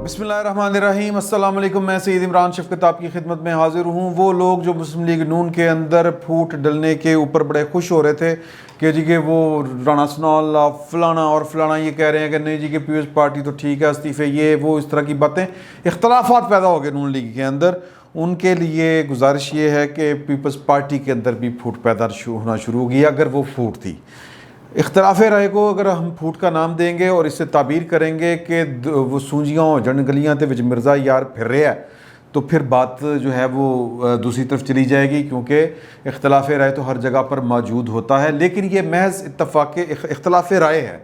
بسم اللہ الرحمن الرحیم، السلام علیکم۔ میں سید عمران شفقت آپ کی خدمت میں حاضر ہوں۔ وہ لوگ جو مسلم لیگ نون کے اندر پھوٹ ڈلنے کے اوپر بڑے خوش ہو رہے تھے کہ جی کہ وہ رانا ثناء اللہ فلانا اور فلانا یہ کہہ رہے ہیں کہ نہیں جی کہ پیپلز پارٹی تو ٹھیک ہے، استعفے یہ وہ اس طرح کی باتیں، اختلافات پیدا ہو گئے نون لیگ کے اندر۔ ان کے لیے گزارش یہ ہے کہ پیپلز پارٹی کے اندر بھی پھوٹ پیدا ہونا شروع ہوگی، اگر وہ پھوٹ تھی۔ اختلاف رائے کو اگر ہم پھوٹ کا نام دیں گے اور اس سے تعبیر کریں گے کہ وہ سونجیاں جن گلیاں تے وچ مرزا یار پھر رہا ہے، تو پھر بات جو ہے وہ دوسری طرف چلی جائے گی، کیونکہ اختلاف رائے تو ہر جگہ پر موجود ہوتا ہے۔ لیکن یہ محض اختلاف رائے ہے،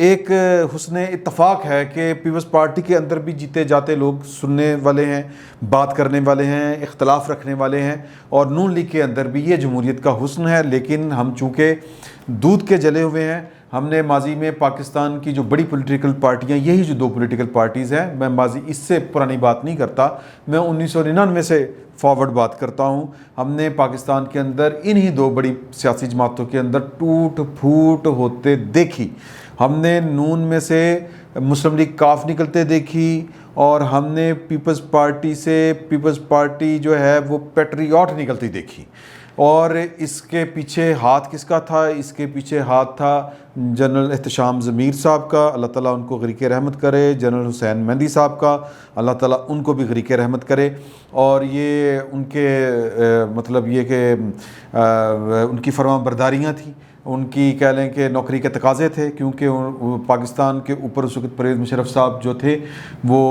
ایک حسن اتفاق ہے کہ پیپلز پارٹی کے اندر بھی جیتے جاتے لوگ سننے والے ہیں، بات کرنے والے ہیں، اختلاف رکھنے والے ہیں، اور نون لیگ کے اندر بھی یہ جمہوریت کا حسن ہے۔ لیکن ہم چونکہ دودھ کے جلے ہوئے ہیں، ہم نے ماضی میں پاکستان کی جو بڑی پولیٹیکل پارٹیاں، یہی جو دو پولیٹیکل پارٹیز ہیں، میں ماضی اس سے پرانی بات نہیں کرتا، میں 1999 سے فارورڈ بات کرتا ہوں۔ ہم نے پاکستان کے اندر انہی دو بڑی سیاسی جماعتوں کے اندر ٹوٹ پھوٹ ہوتے دیکھی۔ ہم نے نون میں سے مسلم لیگ کاف نکلتے دیکھی، اور ہم نے پیپلز پارٹی سے پیپلز پارٹی جو ہے وہ پیٹریوٹ نکلتی دیکھی۔ اور اس کے پیچھے ہاتھ کس کا تھا؟ اس کے پیچھے ہاتھ تھا جنرل احتشام ضمیر صاحب کا، اللہ تعالیٰ ان کو غریق رحمت کرے، جنرل حسین مہندی صاحب کا، اللہ تعالیٰ ان کو بھی غریق رحمت کرے۔ اور یہ ان کے مطلب یہ کہ ان کی فرما برداریاں تھیں، ان کی کہہ لیں کہ نوکری کے تقاضے تھے، کیونکہ پاکستان کے اوپر اس وقت پرویز مشرف صاحب جو تھے وہ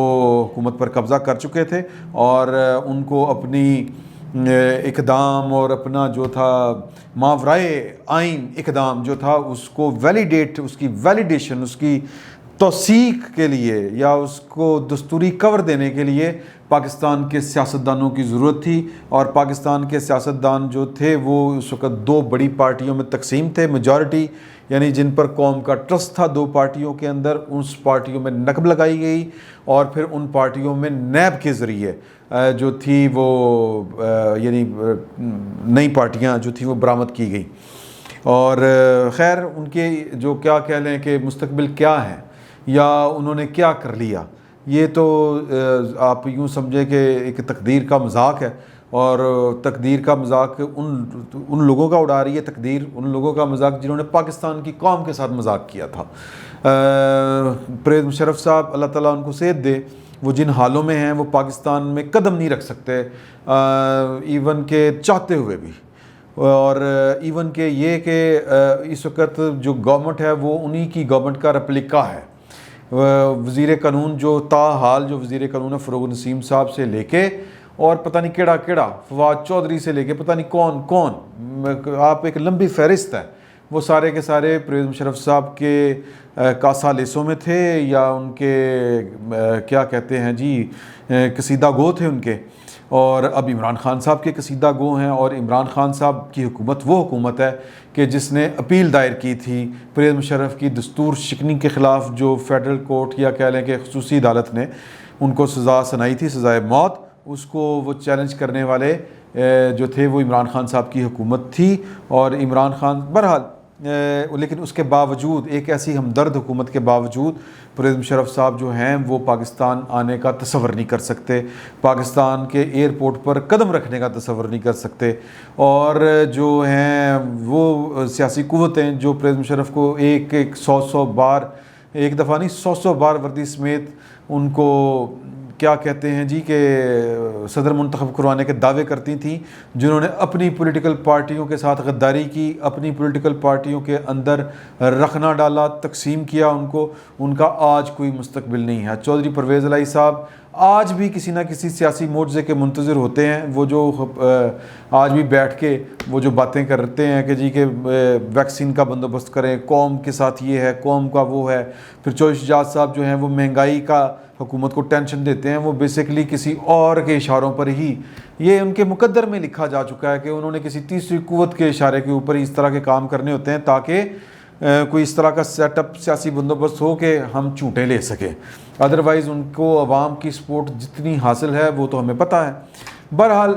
حکومت پر قبضہ کر چکے تھے، اور ان کو اپنی اقدام اور اپنا جو تھا ماورائے آئین اقدام جو تھا اس کو ویلیڈیٹ، اس کی ویلیڈیشن، اس کی توثیق کے لیے یا اس کو دستوری کور دینے کے لیے پاکستان کے سیاستدانوں کی ضرورت تھی۔ اور پاکستان کے سیاستدان جو تھے وہ اس وقت دو بڑی پارٹیوں میں تقسیم تھے، میجورٹی یعنی جن پر قوم کا ٹرسٹ تھا دو پارٹیوں کے اندر، اس پارٹیوں میں نقب لگائی گئی، اور پھر ان پارٹیوں میں نیب کے ذریعے جو تھی وہ یعنی نئی پارٹیاں جو تھیں وہ برآمد کی گئی۔ اور خیر ان کے جو کیا کہہ لیں کہ مستقبل کیا ہے یا انہوں نے کیا کر لیا، یہ تو آپ یوں سمجھیں کہ ایک تقدیر کا مذاق ہے، اور تقدیر کا مذاق ان لوگوں کا اڑا رہی ہے تقدیر، ان لوگوں کا مذاق جنہوں نے پاکستان کی قوم کے ساتھ مذاق کیا تھا۔ پرویز مشرف صاحب اللہ تعالیٰ ان کو صحت دے، وہ جن حالوں میں ہیں وہ پاکستان میں قدم نہیں رکھ سکتے، ایون کہ چاہتے ہوئے بھی، اور ایون کہ یہ کہ اس وقت جو گورنمنٹ ہے وہ انہی کی گورنمنٹ کا ریپلیکا ہے۔ وزیر قانون جو تاحال جو وزیر قانون ہے فروغ نسیم صاحب سے لے کے اور پتہ نہیں کیڑا فواد چودھری سے لے کے پتہ نہیں کون آپ ایک لمبی فہرست ہے، وہ سارے کے سارے پرویز مشرف صاحب کے کاسا لیسوں میں تھے، یا ان کے کیا کہتے ہیں جی کسیدہ گو تھے ان کے، اور اب عمران خان صاحب کے کسیدہ گو ہیں۔ اور عمران خان صاحب کی حکومت وہ حکومت ہے کہ جس نے اپیل دائر کی تھی پرویز مشرف کی دستور شکنی کے خلاف، جو فیڈرل کورٹ یا کہہ لیں کہ خصوصی عدالت نے ان کو سزا سنائی تھی، سزائے موت، اس کو وہ چیلنج کرنے والے جو تھے وہ عمران خان صاحب کی حکومت تھی۔ اور عمران خان بہرحال لیکن اس کے باوجود ایک ایسی ہمدرد حکومت کے باوجود پرویز مشرف صاحب جو ہیں وہ پاکستان آنے کا تصور نہیں کر سکتے، پاکستان کے ایئرپورٹ پر قدم رکھنے کا تصور نہیں کر سکتے۔ اور جو ہیں وہ سیاسی قوتیں جو پرویز مشرف کو ایک 100 بار، ایک دفعہ نہیں 100 بار وردی سمیت ان کو کیا کہتے ہیں جی کہ صدر منتخب کروانے کے دعوے کرتی تھیں، جنہوں نے اپنی پولیٹیکل پارٹیوں کے ساتھ غداری کی، اپنی پولیٹیکل پارٹیوں کے اندر رخنا ڈالا، تقسیم کیا ان کو، ان کا آج کوئی مستقبل نہیں ہے۔ چودھری پرویز الہی صاحب آج بھی کسی نہ کسی سیاسی معجزے کے منتظر ہوتے ہیں، وہ جو آج بھی بیٹھ کے وہ جو باتیں کرتے ہیں کہ جی کہ ویکسین کا بندوبست کریں، قوم کے ساتھ یہ ہے، قوم کا وہ ہے۔ پھر چودھری شجاعت صاحب جو ہیں وہ مہنگائی کا حکومت کو ٹینشن دیتے ہیں، وہ بیسیکلی کسی اور کے اشاروں پر ہی، یہ ان کے مقدر میں لکھا جا چکا ہے کہ انہوں نے کسی تیسری قوت کے اشارے کے اوپر اس طرح کے کام کرنے ہوتے ہیں تاکہ کوئی اس طرح کا سیٹ اپ سیاسی بندوبست ہو کہ ہم چونٹیں لے سکیں، ادروائز ان کو عوام کی سپورٹ جتنی حاصل ہے وہ تو ہمیں پتہ ہے۔ بہرحال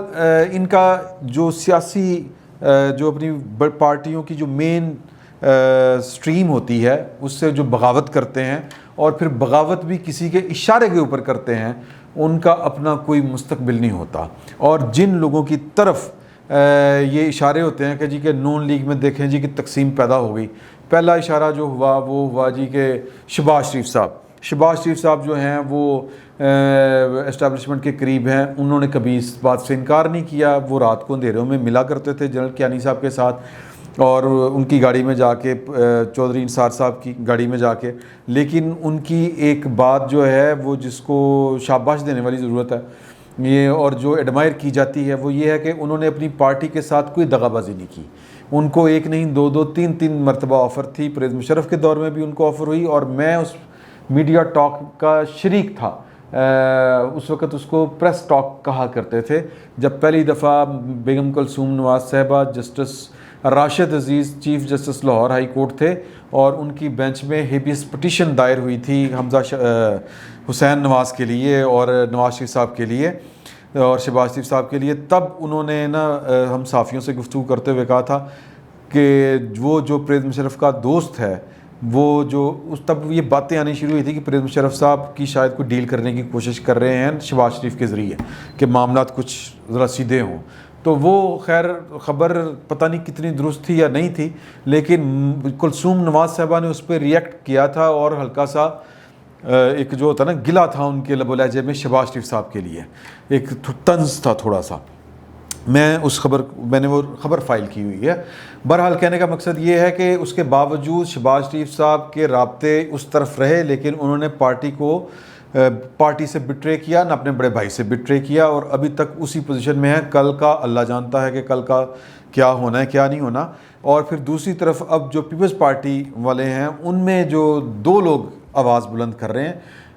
ان کا جو سیاسی جو اپنی پارٹیوں کی جو مین سٹریم ہوتی ہے اس سے جو بغاوت کرتے ہیں اور پھر بغاوت بھی کسی کے اشارے کے اوپر کرتے ہیں، ان کا اپنا کوئی مستقبل نہیں ہوتا۔ اور جن لوگوں کی طرف یہ اشارے ہوتے ہیں کہ جی کہ نون لیگ میں دیکھیں جی کہ تقسیم پیدا ہو گئی، پہلا اشارہ جو ہوا وہ ہوا جی کہ شہباز شریف صاحب جو ہیں وہ اسٹیبلشمنٹ کے قریب ہیں، انہوں نے کبھی اس بات سے انکار نہیں کیا، وہ رات کو اندھیروں میں ملا کرتے تھے جنرل کیانی صاحب کے ساتھ اور ان کی گاڑی میں جا کے، چودھری انصار صاحب کی گاڑی میں جا کے، لیکن ان کی ایک بات جو ہے وہ جس کو شاباش دینے والی ضرورت ہے یہ، اور جو ایڈمائر کی جاتی ہے وہ یہ ہے کہ انہوں نے اپنی پارٹی کے ساتھ کوئی دغا بازی نہیں کی۔ ان کو ایک نہیں دو تین مرتبہ آفر تھی، پرویز مشرف کے دور میں بھی ان کو آفر ہوئی اور میں اس میڈیا ٹاک کا شریک تھا، اس وقت اس کو پریس ٹاک کہا کرتے تھے، جب پہلی دفعہ بیگم کلثوم نواز صاحبہ، justice Rashid Aziz chief justice Lahore high court تھے اور ان کی بینچ میں ہیبیس پٹیشن دائر ہوئی تھی حمزہ حسین نواز کے لیے اور نواز شریف صاحب کے لیے اور شہباز شریف صاحب کے لیے، تب انہوں نے ہم صحافیوں سے گفتگو کرتے ہوئے کہا تھا کہ وہ جو پرویز مشرف کا دوست ہے وہ جو تب یہ باتیں آنی شروع ہوئی تھی کہ پرویز مشرف صاحب کی شاید کوئی ڈیل کرنے کی کوشش کر رہے ہیں شہباز شریف کے ذریعے کہ معاملات کچھ ذرا سیدھے ہوں، تو وہ خیر خبر پتہ نہیں کتنی درست تھی یا نہیں تھی، لیکن کلثوم نواز صاحبہ نے اس پہ ریئیکٹ کیا تھا اور ہلکا سا ایک جو ہوتا نا گلا تھا ان کے لب و لہجے میں شہباز شریف صاحب کے لیے، ایک طنز تھا تھوڑا سا۔ میں نے وہ خبر فائل کی ہوئی ہے۔ بہرحال کہنے کا مقصد یہ ہے کہ اس کے باوجود شہباز شریف صاحب کے رابطے اس طرف رہے، لیکن انہوں نے پارٹی سے بٹرے کیا، نہ اپنے بڑے بھائی سے بٹرے کیا، اور ابھی تک اسی پوزیشن میں ہے۔ کل کا اللہ جانتا ہے کہ کل کا کیا ہونا ہے کیا نہیں ہونا۔ اور پھر دوسری طرف اب جو پیپلز پارٹی والے ہیں ان میں جو دو لوگ آواز بلند کر رہے ہیں،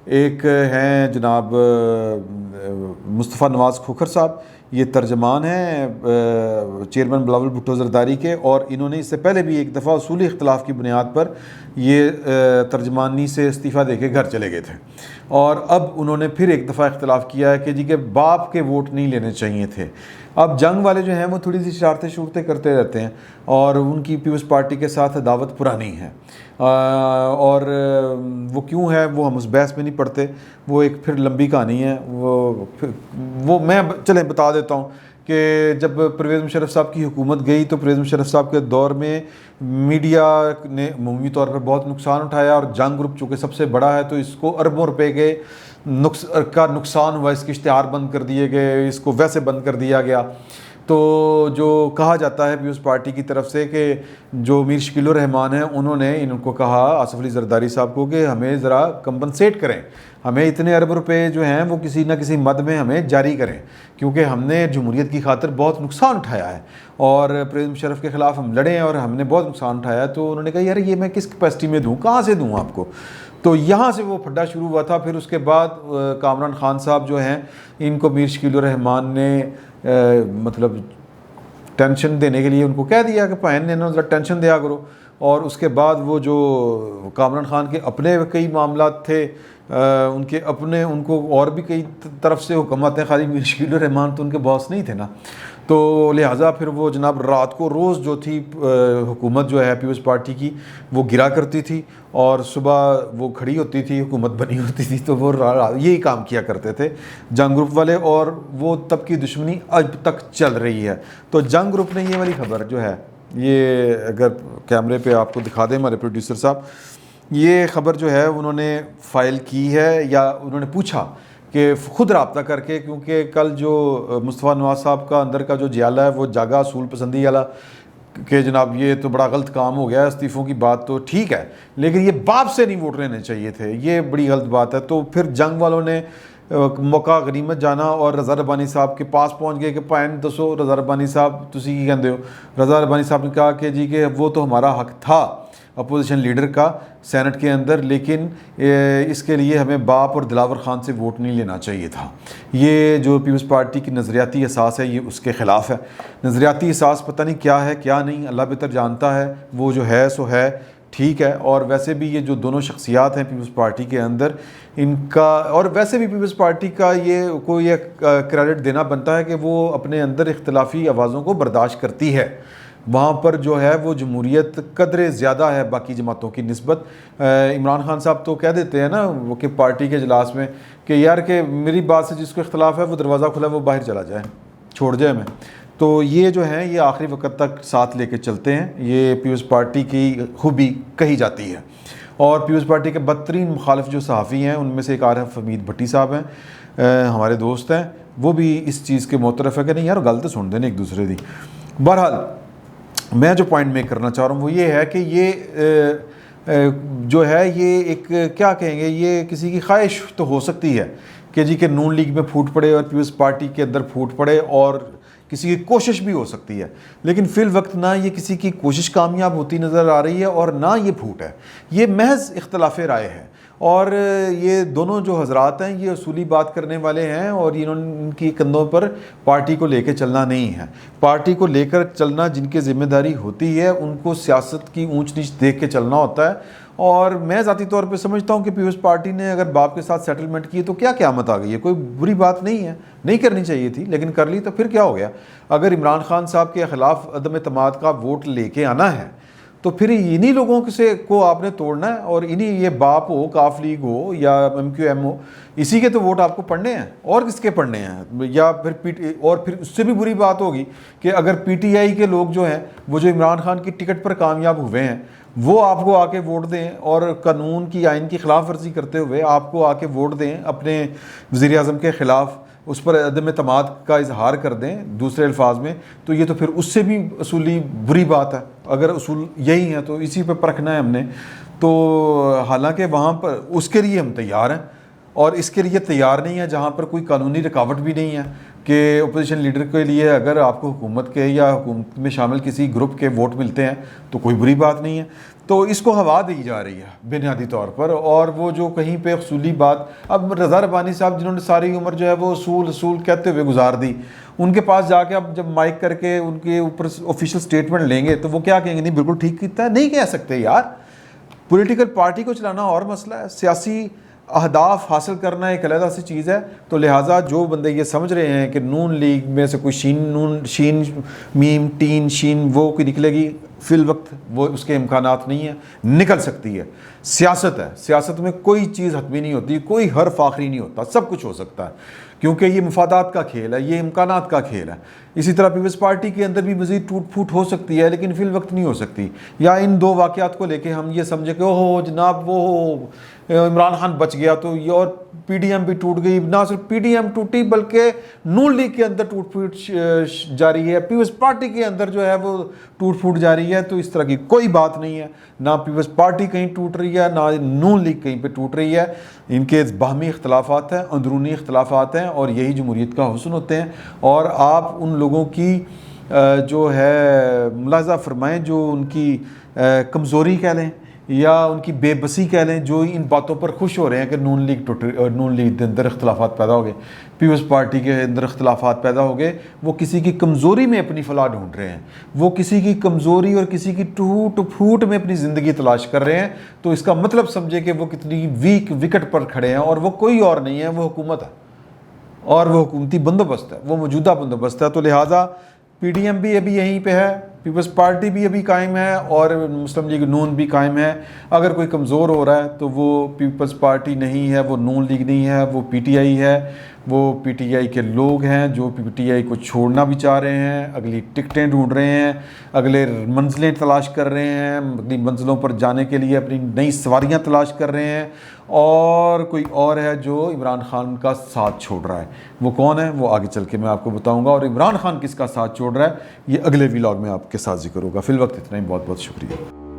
ایک ہیں جناب مصطفیٰ نواز کھوکھر صاحب، یہ ترجمان ہیں چیئرمین بلاول بھٹو زرداری کے، اور انہوں نے اس سے پہلے بھی ایک دفعہ اصولی اختلاف کی بنیاد پر یہ ترجمانی سے استعفیٰ دے کے گھر چلے گئے تھے، اور اب انہوں نے پھر ایک دفعہ اختلاف کیا ہے کہ جی کہ باپ کے ووٹ نہیں لینے چاہیے تھے۔ اب جنگ والے جو ہیں وہ تھوڑی سی شرارتیں کرتے رہتے ہیں اور ان کی پیپلز پارٹی کے ساتھ عداوت پرانی ہے، اور وہ کیوں ہے وہ ہم اس بحث میں نہیں پڑھتے، وہ ایک پھر لمبی کہانی ہے، وہ میں چلیں بتا دیتا ہوں کہ جب پرویز مشرف صاحب کی حکومت گئی تو پرویز مشرف صاحب کے دور میں میڈیا نے عمومی طور پر بہت نقصان اٹھایا، اور جنگ گروپ چونکہ سب سے بڑا ہے تو اس کو اربوں روپے کے نقصان ہوا، اس کے اشتہار بند کر دیے گئے، اس کو ویسے بند کر دیا گیا۔ تو جو کہا جاتا ہے پیپلز پارٹی کی طرف سے کہ جو میر شکیل الرحمان ہیں انہوں نے ان کو کہا آصف علی زرداری صاحب کو کہ ہمیں ذرا کمپنسیٹ کریں، ہمیں اتنے ارب روپے جو ہیں وہ کسی نہ کسی مد میں ہمیں جاری کریں، کیونکہ ہم نے جمہوریت کی خاطر بہت نقصان اٹھایا ہے اور پرویز مشرف کے خلاف ہم لڑے ہیں اور ہم نے بہت نقصان اٹھایا ہے۔ تو انہوں نے کہا یار یہ میں کس کیپیسٹی میں دوں، کہاں سے دوں آپ کو؟ تو یہاں سے وہ پھڈا شروع ہوا تھا۔ پھر اس کے بعد کامران خان صاحب جو ہیں ان کو میر شکیل الرحمان نے مطلب ٹینشن دینے کے لیے ان کو کہہ دیا کہ بہن نے ذرا ٹینشن دیا کرو، اور اس کے بعد وہ جو کامران خان کے اپنے کئی معاملات تھے، ان کے اپنے ان کو اور بھی کئی طرف سے حکم آتے ہیں، خالی میر شکیل الرحمان تو ان کے باس نہیں تھے نا، تو لہٰذا پھر وہ جناب رات کو روز جو تھی حکومت جو ہے پیپلز پارٹی کی وہ گرا کرتی تھی اور صبح وہ کھڑی ہوتی تھی، حکومت بنی ہوتی تھی، تو وہ یہی کام کیا کرتے تھے جنگ گروپ والے، اور وہ تب کی دشمنی اب تک چل رہی ہے۔ تو جنگ گروپ نے یہ والی خبر جو ہے، یہ اگر کیمرے پہ آپ کو دکھا دیں ہمارے پروڈیوسر صاحب، یہ خبر جو ہے انہوں نے فائل کی ہے یا انہوں نے پوچھا کہ خود رابطہ کر کے، کیونکہ کل جو مصطفیٰ نواز صاحب کا اندر کا جو جیالہ ہے وہ جاگا اصول پسندی والا کہ جناب یہ تو بڑا غلط کام ہو گیا، استعفوں کی بات تو ٹھیک ہے لیکن یہ باپ سے نہیں ووٹ لینے چاہیے تھے، یہ بڑی غلط بات ہے۔ تو پھر جنگ والوں نے موقع غنیمت جانا اور رضا ربانی صاحب کے پاس پہنچ گئے کہ پائن دسو رضا ربانی صاحب تسی کی کہندے ہو۔ رضا ربانی صاحب نے کہا کہ جی کہ وہ تو ہمارا حق تھا اپوزیشن لیڈر کا سینٹ کے اندر، لیکن اس کے لیے ہمیں باپ اور دلاور خان سے ووٹ نہیں لینا چاہیے تھا۔ یہ جو پیپلز پارٹی کی نظریاتی اساس ہے یہ اس کے خلاف ہے۔ نظریاتی اساس پتہ نہیں کیا ہے کیا نہیں، اللہ بہتر جانتا ہے، وہ جو ہے سو ہے، ٹھیک ہے۔ اور ویسے بھی یہ جو دونوں شخصیات ہیں پیپلز پارٹی کے اندر، ان کا اور ویسے بھی پیپلز پارٹی کا یہ کریڈٹ دینا بنتا ہے کہ وہ اپنے اندر اختلافی آوازوں کو برداشت کرتی ہے، وہاں پر جو ہے وہ جمہوریت قدرے زیادہ ہے باقی جماعتوں کی نسبت. عمران خان صاحب تو کہہ دیتے ہیں نا وہ کہ پارٹی کے اجلاس میں کہ یار کہ میری بات سے جس کو اختلاف ہے وہ دروازہ کھلا ہے وہ باہر چلا جائے, چھوڑ جائے ہمیں. تو یہ جو ہے یہ آخری وقت تک ساتھ لے کے چلتے ہیں, یہ پیپلز پارٹی کی خوبی کہی جاتی ہے. اور پیپلز پارٹی کے بدترین مخالف جو صحافی ہیں ان میں سے ایک عارف حمید بھٹی صاحب ہیں, ہمارے دوست ہیں, وہ بھی اس چیز کے معترف ہے کہ نہیں یار غلط سن دیں ایک دوسرے دی. بہرحال میں جو پوائنٹ میک کرنا چاہ رہا ہوں وہ یہ ہے کہ یہ جو ہے یہ ایک کیا کہیں گے, یہ کسی کی خواہش تو ہو سکتی ہے کہ جی کہ نون لیگ میں پھوٹ پڑے اور پیپلز پارٹی کے اندر پھوٹ پڑے, اور کسی کی کوشش بھی ہو سکتی ہے, لیکن فی الوقت نہ یہ کسی کی کوشش کامیاب ہوتی نظر آ رہی ہے اور نہ یہ پھوٹ ہے. یہ محض اختلاف رائے ہے, اور یہ دونوں جو حضرات ہیں یہ اصولی بات کرنے والے ہیں, اور ان کی کندھوں پر پارٹی کو لے کے چلنا نہیں ہے. پارٹی کو لے کر چلنا جن کی ذمہ داری ہوتی ہے ان کو سیاست کی اونچ نیچ دیکھ کے چلنا ہوتا ہے. اور میں ذاتی طور پہ سمجھتا ہوں کہ پیپلز پارٹی نے اگر باپ کے ساتھ سیٹلمنٹ کی تو کیا قیامت آ گئی ہے, کوئی بری بات نہیں ہے, نہیں کرنی چاہیے تھی لیکن کر لی تو پھر کیا ہو گیا. اگر عمران خان صاحب کے خلاف عدم اعتماد کا ووٹ لے کے آنا ہے تو پھر انہی لوگوں کو آپ نے توڑنا ہے, اور انہی یہ باپ ہو, کاف لیگ ہو یا ایم کیو ایم ہو, اسی کے تو ووٹ آپ کو پڑھنے ہیں, اور کس کے پڑھنے ہیں. یا پھر اس سے بھی بری بات ہوگی کہ اگر پی ٹی آئی کے لوگ جو ہیں وہ جو عمران خان کی ٹکٹ پر کامیاب ہوئے ہیں وہ آپ کو آ کے ووٹ دیں, اور قانون کی آئین کی خلاف ورزی کرتے ہوئے آپ کو آ کے ووٹ دیں اپنے وزیر اعظم کے خلاف, اس پر عدم اعتماد کا اظہار کر دیں دوسرے الفاظ میں, تو یہ تو پھر اس سے بھی اصولی بری بات ہے. اگر اصول یہی ہیں تو اسی پہ پرکھنا ہے ہم نے. تو حالانکہ وہاں پر اس کے لیے ہم تیار ہیں, اور اس کے لیے تیار نہیں ہے جہاں پر کوئی قانونی رکاوٹ بھی نہیں ہے کہ اپوزیشن لیڈر کے لیے اگر آپ کو حکومت کے یا حکومت میں شامل کسی گروپ کے ووٹ ملتے ہیں تو کوئی بری بات نہیں ہے. تو اس کو ہوا دی جا رہی ہے بنیادی طور پر, اور وہ جو کہیں پہ اصولی بات, اب رضا ربانی صاحب جنہوں نے ساری عمر جو ہے وہ اصول کہتے ہوئے گزار دی, ان کے پاس جا کے اب جب مائک کر کے ان کے اوپر آفیشیل سٹیٹمنٹ لیں گے تو وہ کیا کہیں گے, نہیں بالکل ٹھیک کیتا ہے. نہیں کہہ سکتے یار, پولیٹیکل پارٹی کو چلانا اور مسئلہ ہے, سیاسی اہداف حاصل کرنا ایک علیحدہ سی چیز ہے. تو لہٰذا جو بندے یہ سمجھ رہے ہیں کہ نون لیگ میں سے کوئی شین میم تین شین وہ کوئی نکلے گی, فی الوقت وہ اس کے امکانات نہیں ہیں. نکل سکتی ہے, سیاست ہے, سیاست میں کوئی چیز حتمی نہیں ہوتی, کوئی حرف آخری نہیں ہوتا, سب کچھ ہو سکتا ہے کیونکہ یہ مفادات کا کھیل ہے, یہ امکانات کا کھیل ہے. اسی طرح پیپلز پارٹی کے اندر بھی مزید ٹوٹ پھوٹ ہو سکتی ہے لیکن فی الوقت نہیں ہو سکتی. یا ان دو واقعات کو لے کے ہم یہ سمجھے کہ اوہ جناب وہ عمران خان بچ گیا تو یہ, اور پی ڈی ایم بھی ٹوٹ گئی. نہ صرف پی ڈی ایم ٹوٹی بلکہ نون لیگ کے اندر ٹوٹ پھوٹ جاری ہے, پیپلز پارٹی کے اندر جو ہے وہ ٹوٹ پھوٹ جاری ہے. تو اس طرح کی کوئی بات نہیں ہے, نہ پیپلز پارٹی کہیں ٹوٹ رہی ہے نہ نون لیگ کہیں پہ ٹوٹ رہی ہے. ان کے باہمی اختلافات ہیں, اندرونی اختلافات ہیں, اور یہی جمہوریت کا حسن ہوتے ہیں. اور آپ ان لوگوں کی جو ہے ملاحظہ فرمائیں جو ان کی کمزوری کہہ لیں یا ان کی بے بسی کہہ لیں, جو ان باتوں پر خوش ہو رہے ہیں کہ نون لیگ کے اندر اختلافات پیدا ہو گئے, پیپلز پارٹی کے اندر اختلافات پیدا ہو گئے, وہ کسی کی کمزوری میں اپنی فلاح ڈھونڈ رہے ہیں, وہ کسی کی کمزوری اور کسی کی ٹوٹ پھوٹ میں اپنی زندگی تلاش کر رہے ہیں. تو اس کا مطلب سمجھے کہ وہ کتنی ویک وکٹ پر کھڑے ہیں, اور وہ کوئی اور نہیں ہے, وہ حکومت ہے اور وہ حکومتی بندوبست ہے, وہ موجودہ بندوبست ہے. تو لہٰذا پی ڈی ایم بھی ابھی یہیں پہ ہے, پیپلز پارٹی بھی ابھی قائم ہے, اور مسلم لیگ نون بھی قائم ہے. اگر کوئی کمزور ہو رہا ہے تو وہ پیپلز پارٹی نہیں ہے, وہ نون لیگ نہیں ہے, وہ پی ٹی آئی ہے. وہ پی ٹی آئی کے لوگ ہیں جو پی ٹی آئی کو چھوڑنا بھی چاہ رہے ہیں, اگلی ٹکٹیں ڈھونڈ رہے ہیں, اگلے منزلیں تلاش کر رہے ہیں, اگلی منزلوں پر جانے کے لیے اپنی نئی سواریاں تلاش کر رہے ہیں. اور کوئی اور ہے جو عمران خان کا ساتھ چھوڑ رہا ہے. وہ کون ہے وہ آگے چل کے میں آپ کو بتاؤں گا, اور عمران خان کس کا ساتھ چھوڑ رہا ہے یہ اگلے ولاگ میں آپ کے ساتھ ذکر ہوگا. فی الوقت اتنا ہی, بہت بہت شکریہ.